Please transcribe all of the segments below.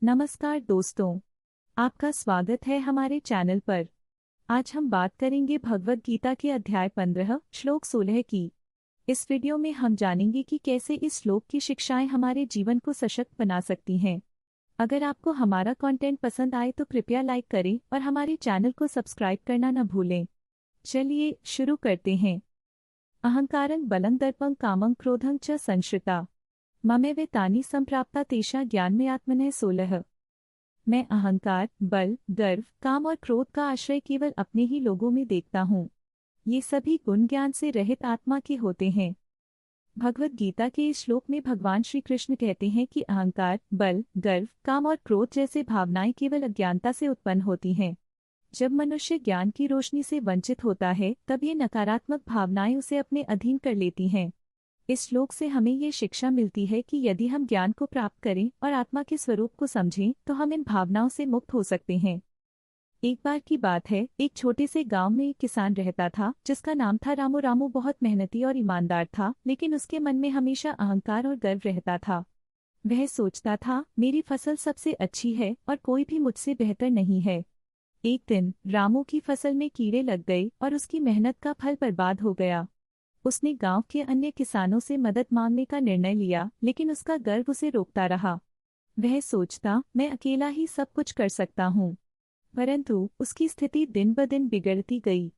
नमस्कार दोस्तों, आपका स्वागत है हमारे चैनल पर। आज हम बात करेंगे भगवद गीता के अध्याय 15 श्लोक 16 की। इस वीडियो में हम जानेंगे कि कैसे इस श्लोक की शिक्षाएं हमारे जीवन को सशक्त बना सकती हैं। अगर आपको हमारा कंटेंट पसंद आए तो कृपया लाइक करें और हमारे चैनल को सब्सक्राइब करना न भूलें। चलिए शुरू करते हैं। अहंकारं बलं दर्पं कामं क्रोधं च संश्रिता ममेवेतानि संप्राप्ता तेषां ज्ञानमयात्मनः 16। मैं अहंकार, बल, गर्व, काम और क्रोध का आश्रय केवल अपने ही लोगों में देखता हूँ। ये सभी गुण ज्ञान से रहित आत्मा के होते हैं। भगवद गीता के इस श्लोक में भगवान श्री कृष्ण कहते हैं कि अहंकार, बल, गर्व, काम और क्रोध जैसे भावनाएं केवल अज्ञानता से उत्पन्न होती हैं। जब मनुष्य ज्ञान की रोशनी से वंचित होता है तब ये नकारात्मक भावनाएं उसे अपने अधीन कर लेती हैं। इस श्लोक से हमें ये शिक्षा मिलती है कि यदि हम ज्ञान को प्राप्त करें और आत्मा के स्वरूप को समझें तो हम इन भावनाओं से मुक्त हो सकते हैं। एक बार की बात है, एक छोटे से गांव में एक किसान रहता था जिसका नाम था रामू। रामू बहुत मेहनती और ईमानदार था, लेकिन उसके मन में हमेशा अहंकार और गर्व रहता था। वह सोचता था, मेरी फसल सबसे अच्छी है और कोई भी मुझसे बेहतर नहीं है। एक दिन रामू की फसल में कीड़े लग गए और उसकी मेहनत का फल बर्बाद हो गया। उसने गांव के अन्य किसानों से मदद मांगने का निर्णय लिया, लेकिन उसका गर्व उसे रोकता रहा। वह सोचता, मैं अकेला ही सब कुछ कर सकता हूँ। परंतु उसकी स्थिति दिन ब दिन बिगड़ती गई।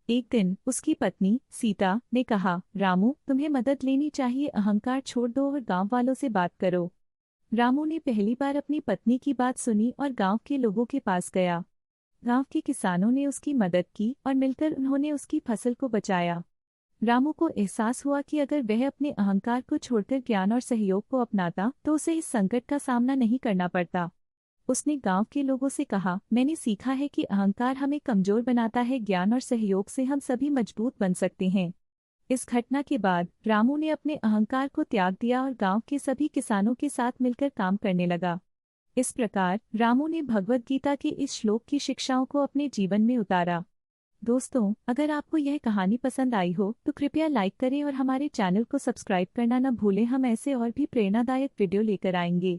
एक दिन उसकी पत्नी सीता ने कहा, रामू, तुम्हें मदद लेनी चाहिए, अहंकार छोड़ दो और गांव वालों से बात करो। रामू ने पहली बार अपनी पत्नी की बात सुनी और गांव के लोगों के पास गया। गांव के किसानों ने उसकी मदद की और मिलकर उन्होंने उसकी फसल को बचाया। रामू को एहसास हुआ कि अगर वह अपने अहंकार को छोड़कर ज्ञान और सहयोग को अपनाता तो उसे इस संकट का सामना नहीं करना पड़ता। उसने गांव के लोगों से कहा, मैंने सीखा है कि अहंकार हमें कमजोर बनाता है, ज्ञान और सहयोग से हम सभी मजबूत बन सकते हैं। इस घटना के बाद रामू ने अपने अहंकार को त्याग दिया और गांव के सभी किसानों के साथ मिलकर काम करने लगा। इस प्रकार रामू ने भगवद गीता के इस श्लोक की शिक्षाओं को अपने जीवन में उतारा। दोस्तों, अगर आपको यह कहानी पसंद आई हो तो कृपया लाइक करें और हमारे चैनल को सब्सक्राइब करना न भूलें। हम ऐसे और भी प्रेरणादायक वीडियो लेकर आएंगे।